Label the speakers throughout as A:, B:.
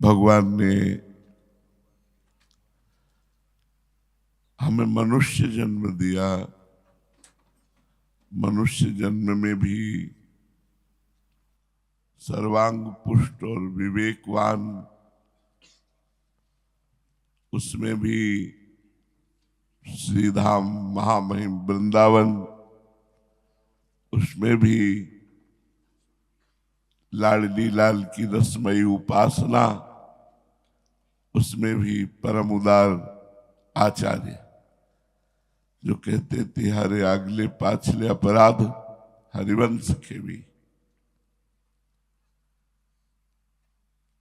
A: भगवान ने हमें मनुष्य जन्म दिया। मनुष्य जन्म में भी सर्वांग पुष्ट और विवेकवान, उसमें भी श्रीधाम महामहिम वृंदावन, उसमें भी लाडली लाल की रसमयी उपासना, उसमें भी परम उदार आचार्य जो कहते तिहारे आगले पाछले अपराध हरिवंश के भी।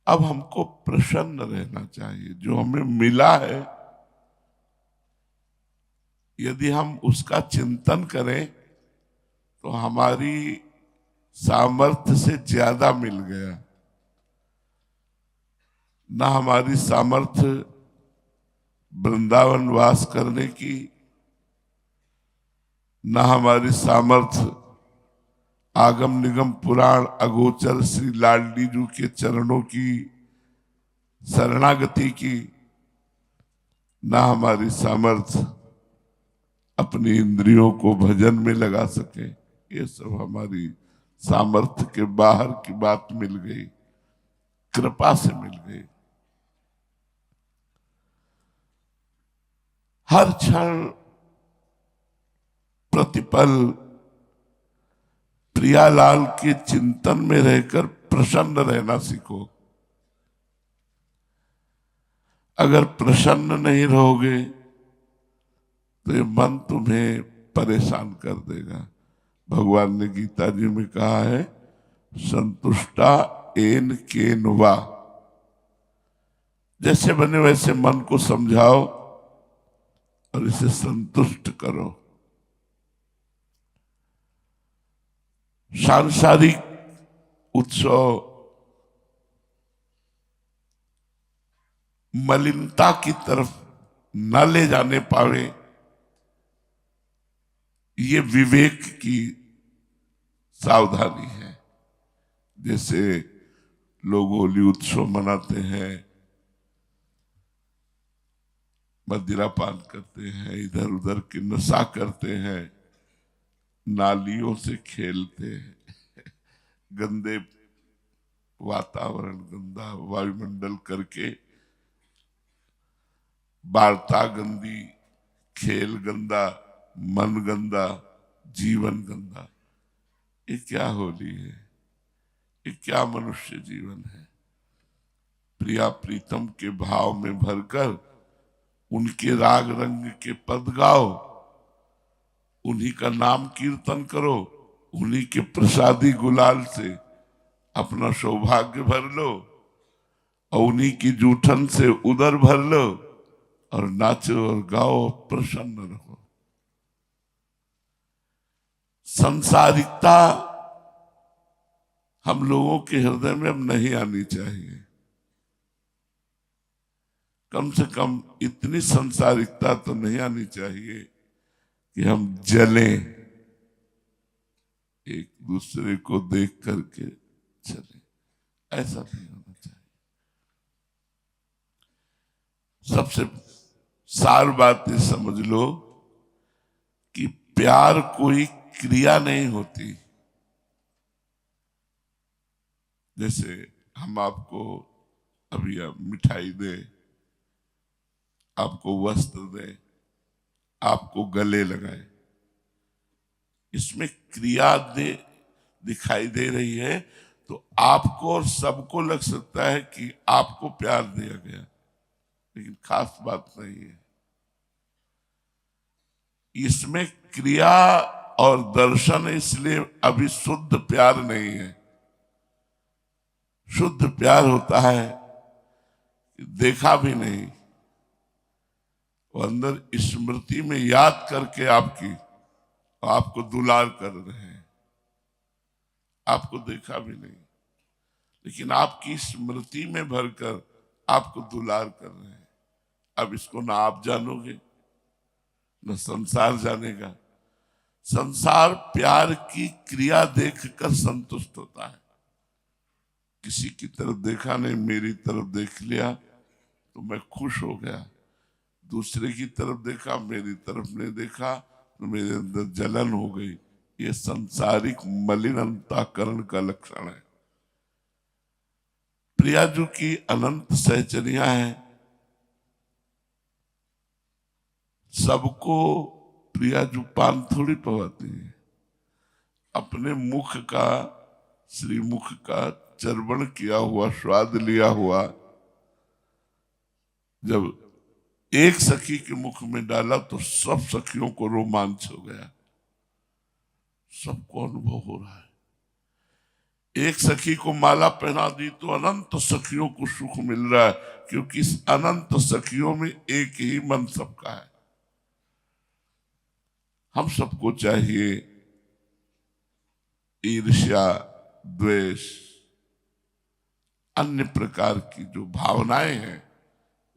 A: अब हमको प्रसन्न रहना चाहिए। जो हमें मिला है, यदि हम उसका चिंतन करें तो हमारी सामर्थ्य से ज्यादा मिल गया। ना हमारी सामर्थ्य वृंदावन वास करने की, ना हमारी सामर्थ्य आगम निगम पुराण अगोचर श्री लाडली जी के चरणों की शरणागति की, ना हमारी सामर्थ्य अपनी इंद्रियों को भजन में लगा सके। ये सब हमारी सामर्थ्य के बाहर की बात मिल गई, कृपा से मिल गई। हर क्षण प्रतिपल प्रियालाल के चिंतन में रहकर प्रसन्न रहना सीखो। अगर प्रसन्न नहीं रहोगे तो ये मन तुम्हें परेशान कर देगा। भगवान ने गीता जी में कहा है, संतुष्टा एन केन वा। जैसे बने वैसे मन को समझाओ और इसे संतुष्ट करो। सांसारिक उत्सव मलिनता की तरफ न ले जाने पावे, ये विवेक की सावधानी है। जैसे लोग होली उत्सव मनाते हैं, मदिरा पान करते हैं, इधर उधर की नशा करते हैं, नालियों से खेलते हैं, गंदे वातावरण, गंदा वायुमंडल करके, वार्ता गंदी, खेल गंदा, मन गंदा, जीवन गंदा। ये क्या होली है? ये क्या मनुष्य जीवन है? प्रिया प्रीतम के भाव में भरकर उनके राग रंग के पद गाओ, उन्हीं का नाम कीर्तन करो, उन्हीं के प्रसादी गुलाल से अपना सौभाग्य भर लो और उन्हीं की जूठन से उदर भर लो और नाचो और गाओ, प्रसन्न रहो। संसारिकता हम लोगों के हृदय में अब नहीं आनी चाहिए। कम से कम इतनी संसारिकता तो नहीं आनी चाहिए कि हम जलें, एक दूसरे को देख करके चले। ऐसा नहीं होना चाहिए। सबसे सार बात ये समझ लो कि प्यार कोई क्रिया नहीं होती। जैसे हम आपको अभी मिठाई दें, आपको वस्त्र दें, आपको गले लगाए, इसमें क्रिया दिखाई दे रही है तो आपको और सबको लग सकता है कि आपको प्यार दिया गया, लेकिन खास बात नहीं है। इसमें क्रिया और दर्शन, इसलिए अभी शुद्ध प्यार नहीं है। शुद्ध प्यार होता है देखा भी नहीं, वो अंदर स्मृति में याद करके आपको दुलार कर रहे हैं। आपको देखा भी नहीं, लेकिन आपकी स्मृति में भरकर आपको दुलार कर रहे हैं। अब इसको ना आप जानोगे न संसार जानेगा। संसार प्यार की क्रिया देखकर संतुष्ट होता है किसी की तरफ देखा नहीं, मेरी तरफ देख लिया तो मैं खुश हो गया। दूसरे की तरफ देखा, मेरी तरफ नहीं देखा तो मेरे अंदर जलन हो गई। ये संसारिक मलिन अंतःकरण का लक्षण है। प्रियाजू की अनंत सहचरिया है। सबको प्रियाजू पान थोड़ी पवाती है। अपने मुख का, श्रीमुख का चर्वण किया हुआ, स्वाद लिया हुआ जब एक सखी के मुख में डाला तो सब सखियों को रोमांच हो गया। सबको अनुभव हो रहा है। एक सखी को माला पहना दी तो अनंत सखियों को सुख मिल रहा है, क्योंकि इस अनंत सखियों में एक ही मन सबका है। हम सबको चाहिए ईर्ष्या, द्वेष, अन्य प्रकार की जो भावनाएं हैं,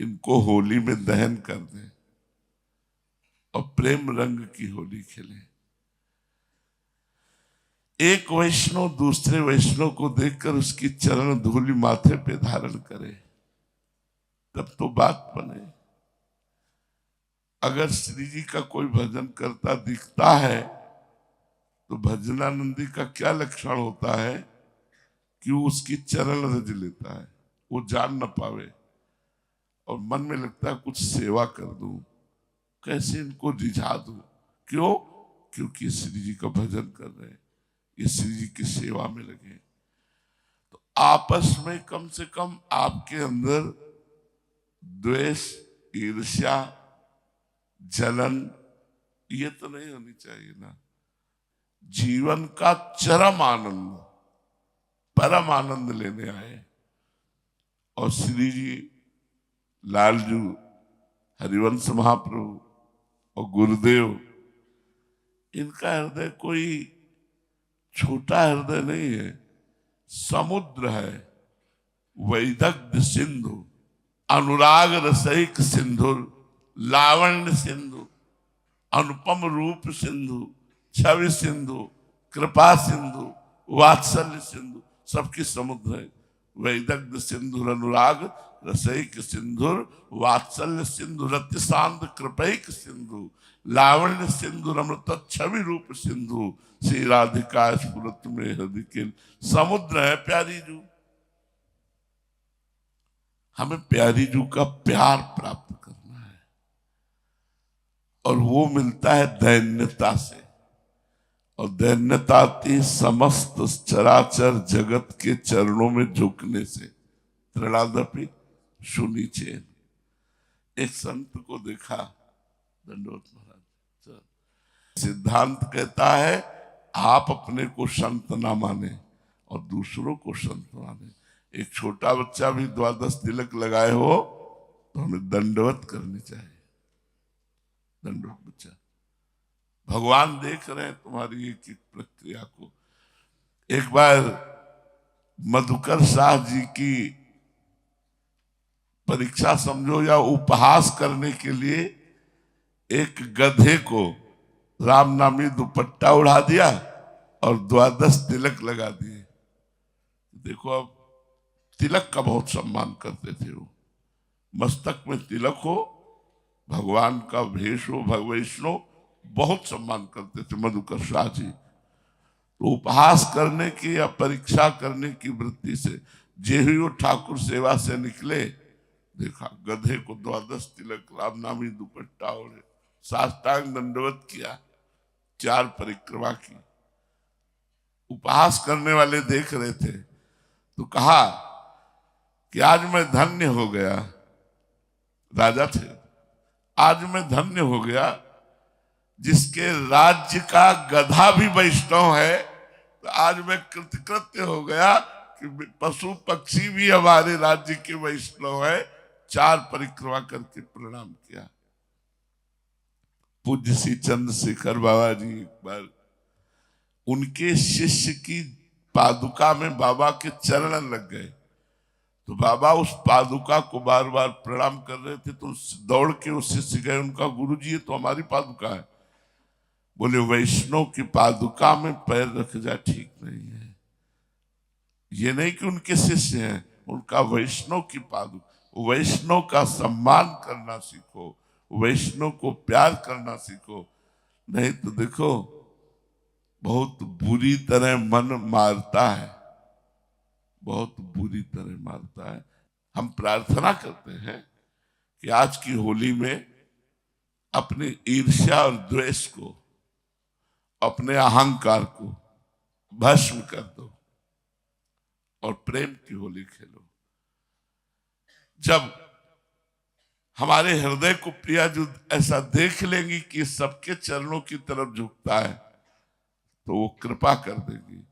A: इनको होली में दहन कर दें और प्रेम रंग की होली खेलें। एक वैष्णव दूसरे वैष्णव को देखकर उसकी चरण धूलि माथे पे धारण करे, तब तो बात बने। अगर श्री जी का कोई भजन करता दिखता है तो भजनानंदी का क्या लक्षण होता है कि वो उसकी चरण रज लेता है। वो जान न पावे और मन में लगता है कुछ सेवा कर दूं, कैसे इनको रिझा दूं। क्यों? क्योंकि श्री जी का भजन कर रहे हैं, ये श्री जी की सेवा में लगे। तो आपस में कम से कम आपके अंदर द्वेष, ईर्ष्या, जलन ये तो नहीं होनी चाहिए ना। जीवन का चरम आनंद, परम आनंद लेने आए। और श्री जी, लालजू, हरिवंश महाप्रभु और गुरुदेव, इनका हृदय कोई छोटा हृदय नहीं है, समुद्र है। वैदग्ध सिंधु, अनुराग रसैक सिंधु, लावण्य सिंधु, अनुपम रूप सिंधु, छवि सिंधु, कृपा सिंधु, वात्सल्य सिंधु, सबकी समुद्र है। वैदग्ध सिंधु, अनुराग रसैक सिंधु, वात्सल्य सिंधु, रतिशांत कृपैक सिंधु, लावण्य सिंधु, अमृत छवि रूप सिंधु, श्री राधिका स्फुरत में हृदय के समुद्र है प्यारी जू। हमें प्यारी जू का प्यार प्राप्त करना है और वो मिलता है दैन्यता से। और दैन्यता आती समस्त चराचर जगत के चरणों में झुकने से। त्रिणादपि सुनीचे। एक संत को देखा, दंडवत महाराज, सिद्धांत कहता है आप अपने को संत ना माने और दूसरों को संत माने। एक छोटा बच्चा भी 12 तिलक लगाए हो तो हमें दंडवत करनी चाहिए। दंडवत बच्चा, भगवान देख रहे हैं तुम्हारी एक एक प्रक्रिया को। एक बार मधुकर शाह जी की परीक्षा समझो या उपहास करने के लिए एक गधे को राम नामी दुपट्टा उड़ा दिया और 12 तिलक लगा दिए। देखो, अब तिलक का बहुत सम्मान करते थे वो। मस्तक में तिलक हो, भगवान का भेष हो, वैष्णव बहुत सम्मान करते थे मधुकर शाह जी। तो उपहास करने की या परीक्षा करने की वृत्ति से जे ही वो ठाकुर सेवा से निकले, देखा गधे को 12 तिलक, रामनामी दुपट्टा ओढ़े, साष्टांग दंडवत किया, 4 परिक्रमा की। उपहास करने वाले देख रहे थे तो कहा कि आज मैं धन्य हो गया। राजा थे, आज मैं धन्य हो गया जिसके राज्य का गधा भी वैष्णव है। तो आज मैं कृतकृत्य हो गया कि पशु पक्षी भी हमारे राज्य के वैष्णव है। 4 परिक्रमा करके प्रणाम किया। पूज्य श्री चंद्रशेखर बाबा जी एक बार उनके शिष्य की पादुका में बाबा के चरण लग गए। तो बाबा उस पादुका को बार बार प्रणाम कर रहे थे तो दौड़ के उस शिष्य गए, उनका गुरुजी ये तो हमारी पादुका है। बोले वैष्णव की पादुका में पैर रख जा ठीक नहीं है। ये नहीं कि उनके शिष्य हैं, उनका वैष्णव की पादुक, वैष्णव का सम्मान करना सीखो, वैष्णव को प्यार करना सीखो। नहीं तो देखो बहुत बुरी तरह मन मारता है, बहुत बुरी तरह मारता है। हम प्रार्थना करते हैं कि आज की होली में अपनी ईर्ष्या और द्वेष को, अपने अहंकार को भस्म कर दो और प्रेम की होली खेलो। जब हमारे हृदय को प्रिया जो ऐसा देख लेंगी कि सबके चरणों की तरफ झुकता है, तो वो कृपा कर देंगी।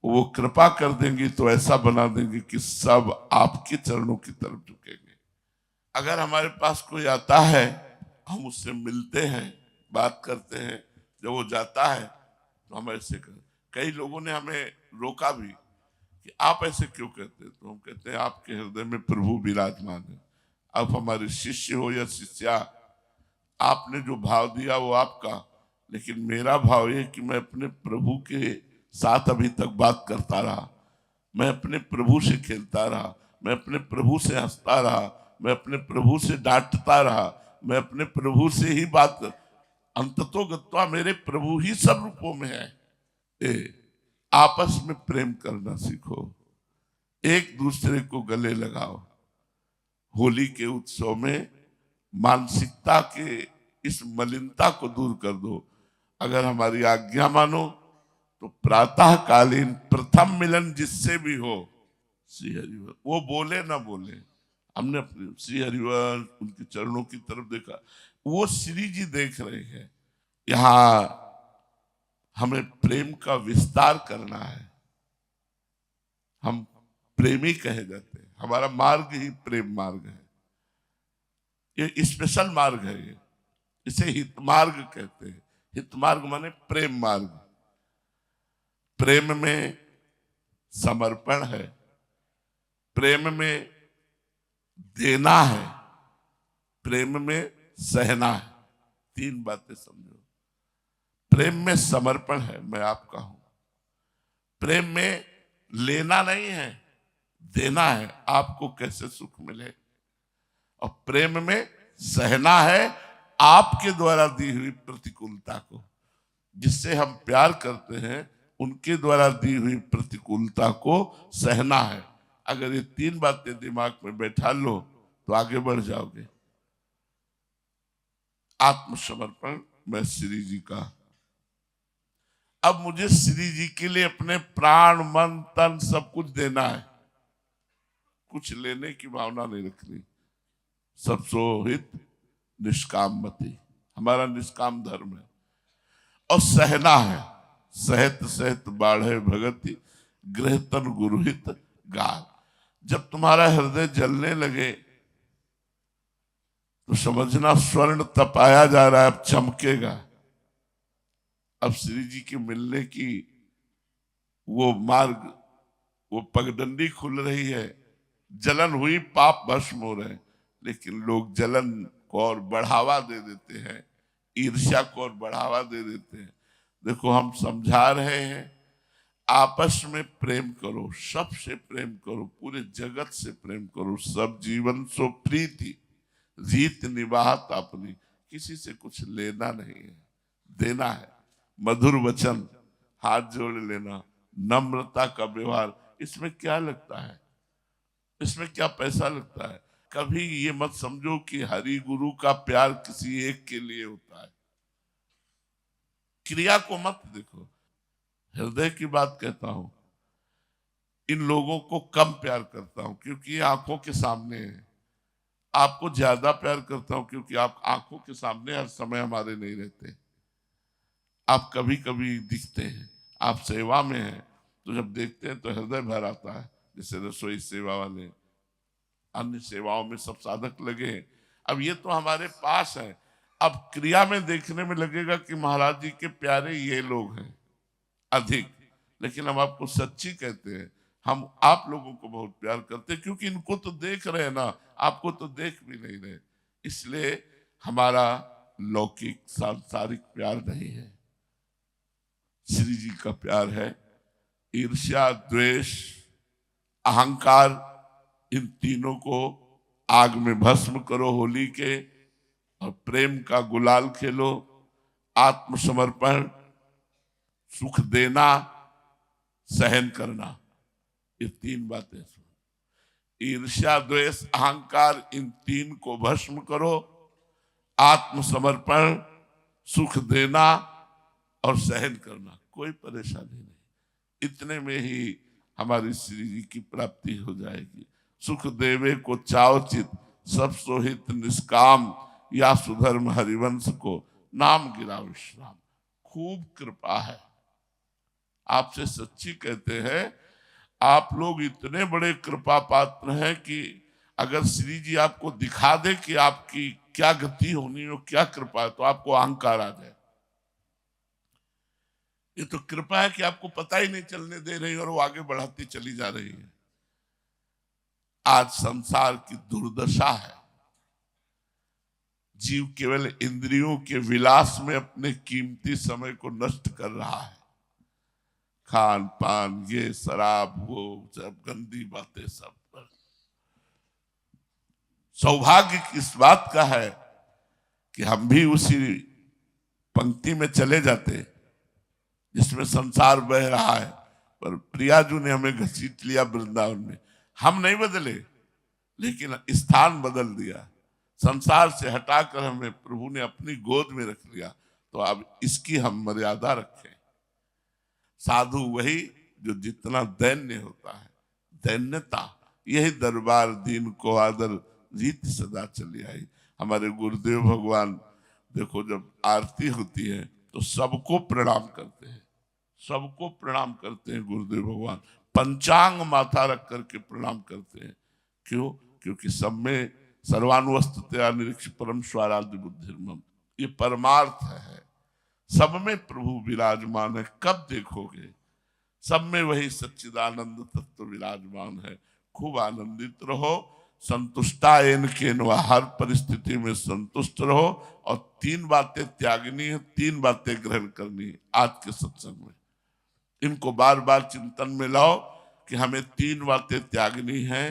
A: वो कृपा कर देंगी तो ऐसा बना देंगे कि सब आपके चरणों की तरफ झुकेंगे। अगर हमारे पास कोई आता है, हम उससे मिलते हैं, बात करते हैं, जब वो जाता है तो हम ऐसे कर। कई लोगों ने हमें रोका भी कि आप ऐसे क्यों कहते हैं, तो हम कहते हैं आपके हृदय में प्रभु विराजमान है। आप हमारे शिष्य हो या शिष्या, आपने जो भाव दिया वो आपका, लेकिन मेरा भाव ये कि मैं अपने प्रभु के साथ अभी तक बात करता रहा, मैं अपने प्रभु से खेलता रहा, मैं अपने प्रभु से हंसता रहा, मैं अपने प्रभु से डांटता रहा, मैं अपने प्रभु से ही बात कर। अंततोगत्वा मेरे प्रभु ही सब रूपों में है। आपस में प्रेम करना सीखो, एक दूसरे को गले लगाओ। होली के उत्सव में मानसिकता के इस मलिनता को दूर कर दो। अगर हमारी आज्ञा मानो तो प्रातःकालीन प्रथम मिलन जिससे भी हो, श्री हरिवर, वो बोले ना बोले, हमने अपने श्री हरिवर उनके चरणों की तरफ देखा, वो श्री जी देख रहे हैं। यहाँ हमें प्रेम का विस्तार करना है। हम प्रेमी कहे जाते हैं, हमारा मार्ग ही प्रेम मार्ग है। ये स्पेशल मार्ग है, ये इसे हित मार्ग कहते हैं। हित मार्ग माने प्रेम मार्ग। प्रेम में समर्पण है, प्रेम में देना है, प्रेम में सहना है। तीन बातें समझो। प्रेम में समर्पण है, मैं आपका हूं। प्रेम में लेना नहीं है, देना है, आपको कैसे सुख मिले। और प्रेम में सहना है, आपके द्वारा दी हुई प्रतिकूलता को, जिससे हम प्यार करते हैं उनके द्वारा दी हुई प्रतिकूलता को सहना है। अगर ये तीन बातें दिमाग में बैठा लो तो आगे बढ़ जाओगे। आत्मसमर्पण मैं श्री जी का। अब मुझे श्री जी के लिए अपने प्राण मन तन सब कुछ देना है, कुछ लेने की भावना नहीं रखनी। सब सोहित निष्काम मति, हमारा निष्काम धर्म है। और सहना है, सहत सहत बाढ़े भगति गृह तन गुरुहित गाल। जब तुम्हारा हृदय जलने लगे तो समझना स्वर्ण तपाया जा रहा है, अब चमकेगा। अब श्री जी के मिलने की वो मार्ग, वो पगडंडी खुल रही है। जलन हुई, पाप भस्म हो रहे हैं, लेकिन लोग जलन को और बढ़ावा दे देते हैं, ईर्ष्या को और बढ़ावा दे देते हैं। देखो हम समझा रहे हैं, आपस में प्रेम करो, सबसे प्रेम करो, पूरे जगत से प्रेम करो। सब जीवन सो प्रीति रीत निभात अपनी। किसी से कुछ लेना नहीं है, देना है। मधुर वचन, हाथ जोड़ लेना, नम्रता का व्यवहार, इसमें क्या लगता है, इसमें क्या पैसा लगता है। कभी ये मत समझो कि हरि गुरु का प्यार किसी एक के लिए होता है। क्रिया को मत देखो, हृदय की बात कहता हूं। इन लोगों को कम प्यार करता हूं क्योंकि ये आंखों के सामने है। आपको ज्यादा प्यार करता हूं क्योंकि आप आंखों के सामने हर समय हमारे नहीं रहते। आप कभी कभी दिखते हैं, आप सेवा में हैं, तो जब देखते हैं तो हृदय भर आता है। जैसे रसोई सेवा वाले, अन्य सेवाओं में सब साधक लगे। अब ये तो हमारे पास है, अब क्रिया में देखने में लगेगा कि महाराज जी के प्यारे ये लोग हैं अधिक, लेकिन हम आपको सच्ची कहते हैं, हम आप लोगों को बहुत प्यार करते हैं क्योंकि इनको तो देख रहे हैं ना, आपको तो देख भी नहीं रहे। इसलिए हमारा लौकिक सांसारिक प्यार नहीं है, श्री जी का प्यार है। ईर्ष्या द्वेष अहंकार, इन तीनों को आग में भस्म करो होली के, और प्रेम का गुलाल खेलो। आत्मसमर्पण, सुख देना, सहन करना, ये तीन बातें। ईर्ष्या, द्वेष, अहंकार, इन तीन को भस्म करो। आत्मसमर्पण, सुख देना और सहन करना, कोई परेशानी नहीं। इतने में ही हमारी श्री जी की प्राप्ति हो जाएगी। सुख देवे को चावचित, सब सोहित निष्काम, या सुधर्म हरिवंश को नाम गिरा विश्राम। खूब कृपा है, आपसे सच्ची कहते हैं, आप लोग इतने बड़े कृपा पात्र हैं कि अगर श्री जी आपको दिखा दे कि आपकी क्या गति होनी हो, क्या कृपा है, तो आपको अहंकार आ जाए। ये तो कृपा है कि आपको पता ही नहीं चलने दे रही और वो आगे बढ़ाती चली जा रही है। आज संसार की दुर्दशा है, जीव केवल इंद्रियों के विलास में अपने कीमती समय को नष्ट कर रहा है। खान पान, ये शराब, वो सब गंदी बातें, सब। सौभाग्य इस बात का है कि हम भी उसी पंक्ति में चले जाते जिसमें संसार बह रहा है, पर प्रियाजू ने हमें घसीट लिया वृंदावन में। हम नहीं बदले, लेकिन स्थान बदल दिया। संसार से हटाकर हमें प्रभु ने अपनी गोद में रख लिया, तो अब इसकी हम मर्यादा रखें। साधु वही जो जितना दैन्य होता है, दैन्यता, यही दरबार दीन को आदर रीत सदा चली आई। हमारे गुरुदेव भगवान देखो, जब आरती होती है तो सबको प्रणाम करते हैं, सबको प्रणाम करते हैं। गुरुदेव भगवान पंचांग माथा रख करके प्रणाम करते हैं। क्यों? क्योंकि सब में सर्वानुवस्थितया निरीक्ष परम स्वाराध्य बुद्धिर्मम, ये परमार्थ है। सब में प्रभु विराजमान है, कब देखोगे? सब में वही सच्चिदानंद तत्व विराजमान है। खूब आनंदित रहो, संतुष्टायन केनवा, हर परिस्थिति में संतुष्ट रहो। और तीन बातें त्यागनी है, तीन बातें ग्रहण करनी है आज के सत्संग में। इनको बार बार चिंतन में लाओ कि हमें तीन बातें त्यागनी है।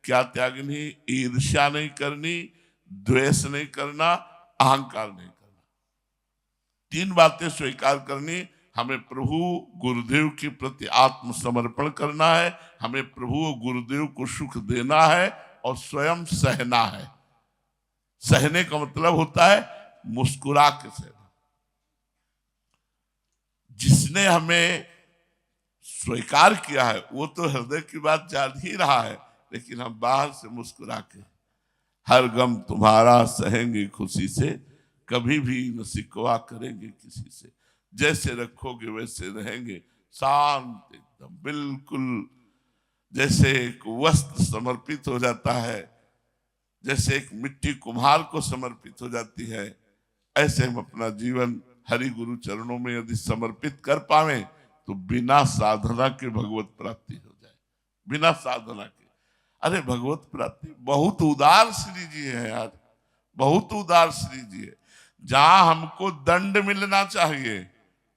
A: क्या त्यागनी? ईर्ष्या नहीं करनी, द्वेष नहीं करना, अहंकार नहीं करना। तीन बातें स्वीकार करनी। हमें प्रभु गुरुदेव के प्रति आत्मसमर्पण करना है, हमें प्रभु गुरुदेव को सुख देना है और स्वयं सहना है। सहने का मतलब होता है मुस्कुरा के सहना। जिसने हमें स्वीकार किया है वो तो हृदय की बात जान ही रहा है, लेकिन हम बाहर से मुस्कुरा के हर गम तुम्हारा सहेंगे खुशी से, कभी भी न शिकवा करेंगे किसी से। जैसे रखोगे वैसे रहेंगे, शांत एकदम, बिल्कुल जैसे एक वस्त्र समर्पित हो जाता है, जैसे एक मिट्टी कुम्हार को समर्पित हो जाती है, ऐसे हम अपना जीवन हरि गुरु चरणों में यदि समर्पित कर पावे तो बिना साधना के भगवत प्राप्ति हो जाए। बिना साधना के, अरे भगवत प्राप्ति बहुत उदार श्री जी है यार, बहुत उदार श्री जी है। जहां हमको दंड मिलना चाहिए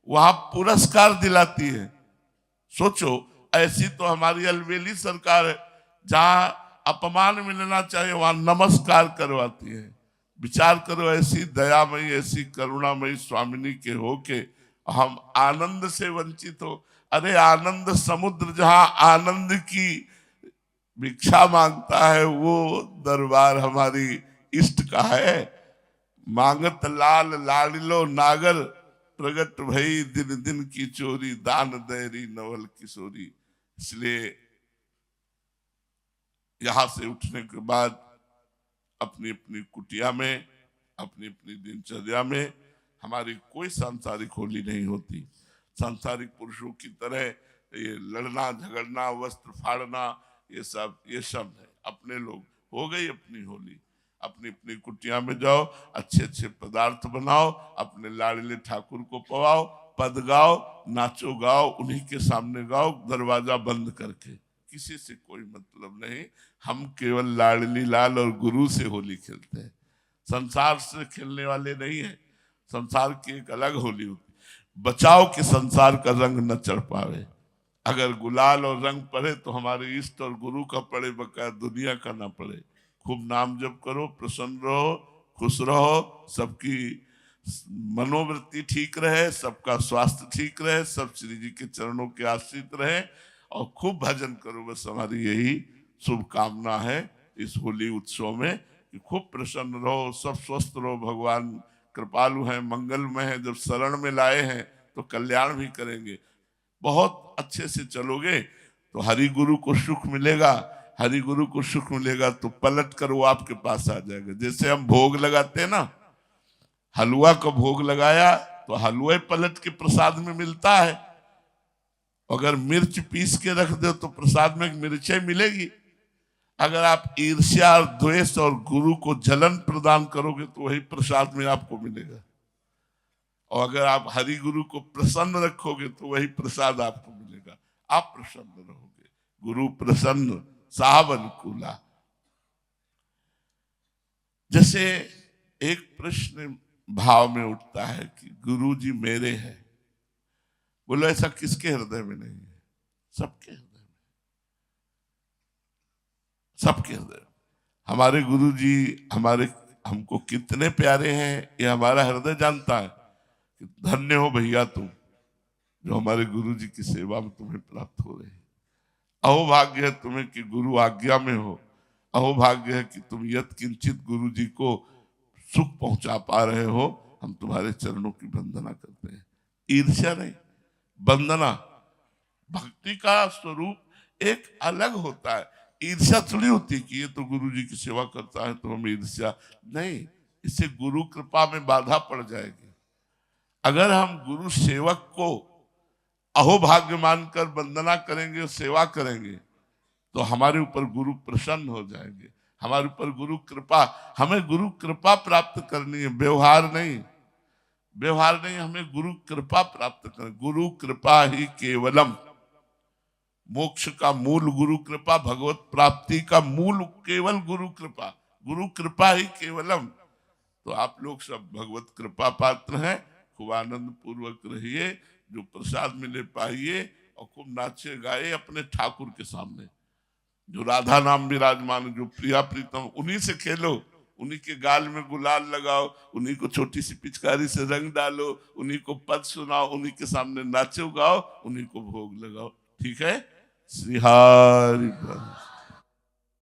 A: वहां पुरस्कार दिलाती है। सोचो, ऐसी तो हमारी अलवेली सरकार है, जहां अपमान मिलना चाहिए वहां नमस्कार करवाती है। विचार करो, ऐसी दयामयी, ऐसी करुणामयी स्वामिनी के होके हम आनंद से वंचित हो। अरे आनंद समुद्र जहां आनंद की भिक्षा मांगता है, वो दरबार हमारी इष्ट का है। मांगत लाल लाडिलो नागर, प्रगट भई दिन दिन की चोरी, दान दैरी नवल किशोरी। इसलिए यहां से उठने के बाद अपनी अपनी कुटिया में, अपनी अपनी दिनचर्या में, हमारी कोई सांसारिक होली नहीं होती। सांसारिक पुरुषों की तरह ये लड़ना झगड़ना, वस्त्र फाड़ना, ये सब है। अपने लोग हो गई अपनी होली, अपनी अपनी कुटिया में जाओ, अच्छे अच्छे पदार्थ बनाओ, अपने लाडले ठाकुर को पवाओ, पद गाओ, नाचो गाओ, उन्हीं के सामने गाओ, दरवाजा बंद करके। किसी से कोई मतलब नहीं। हम केवल लाडली लाल और गुरु से होली खेलते हैं, संसार से खेलने वाले नहीं है। संसार की एक अलग होली होती। बचाओ कि संसार का रंग न चढ़ पावे। अगर गुलाल और रंग पड़े तो हमारे इष्ट और गुरु का पड़े, बकाया दुनिया का ना पड़े। खूब नाम जप करो, प्रसन्न रहो, खुश रहो, सबकी मनोवृत्ति ठीक रहे, सबका स्वास्थ्य ठीक रहे, सब श्री जी के चरणों के आश्रित रहे और खूब भजन करो। बस हमारी यही शुभकामना है इस होली उत्सव में कि खूब प्रसन्न रहो, सब स्वस्थ रहो। भगवान कृपालु हैं, मंगलमय है, जब शरण में लाए हैं तो कल्याण भी करेंगे। बहुत अच्छे से चलोगे तो हरि गुरु को सुख मिलेगा, हरि गुरु को सुख मिलेगा तो पलट कर वो आपके पास आ जाएगा। जैसे हम भोग लगाते हैं ना, हलवा का भोग लगाया तो हलवा पलट के प्रसाद में मिलता है। अगर मिर्च पीस के रख दो तो प्रसाद में मिर्चें मिलेगी। अगर आप ईर्ष्या और द्वेष और गुरु को जलन प्रदान करोगे तो वही प्रसाद में आपको मिलेगा। और अगर आप हरि गुरु को प्रसन्न रखोगे तो वही प्रसाद आपको मिलेगा, आप प्रसन्न रहोगे। गुरु प्रसन्न साहब अनुकूला। जैसे एक प्रश्न भाव में उठता है कि गुरु जी मेरे हैं, बोलो ऐसा किसके हृदय में नहीं है? सबके हृदय में, सबके हृदय में। हमारे गुरु जी हमको कितने प्यारे हैं ये हमारा हृदय जानता है। कि धन्य हो भैया तुम जो हमारे गुरु जी की सेवा में तुम्हें प्राप्त हो रही है। अहोभाग्य है तुम्हें कि गुरु आज्ञा में हो। अहोभाग्य है कि तुम यत् किंचित गुरु जी को सुख पहुंचा पा रहे हो। हम तुम्हारे चरणों की वंदना करते हैं। ईर्ष्या नहीं, वंदना। भक्ति का स्वरूप एक अलग होता है। ईर्ष्या थोड़ी होती कि ये तो गुरु जी की सेवा करता है तो हम ईर्ष्या नहीं, इससे गुरु कृपा में बाधा पड़ जाएगी। अगर हम गुरु सेवक को अहोभाग्य मानकर वंदना करेंगे और सेवा करेंगे तो हमारे ऊपर गुरु प्रसन्न हो जाएंगे, हमारे ऊपर गुरु कृपा। हमें गुरु कृपा प्राप्त करनी है, व्यवहार नहीं। व्यवहार नहीं, हमें गुरु कृपा प्राप्त करनी। गुरु कृपा ही केवलम। मोक्ष का मूल गुरु कृपा, भगवत प्राप्ति का मूल केवल गुरु कृपा। गुरु कृपा ही केवलम। तो आप लोग सब भगवत कृपा पात्र हैं। खूब आनंद पूर्वक रहिए, जो प्रसाद मिले पाइए और खूब नाचे गाए अपने ठाकुर के सामने। जो राधा नाम विराजमान, जो प्रिया प्रीतम, उन्हीं से खेलो, उन्हीं के गाल में गुलाल लगाओ, उन्हीं को छोटी सी पिचकारी से रंग डालो, उन्हीं को पद सुनाओ, उन्हीं के सामने नाचो गाओ, उन्हीं को भोग लगाओ। ठीक है? श्री हरि।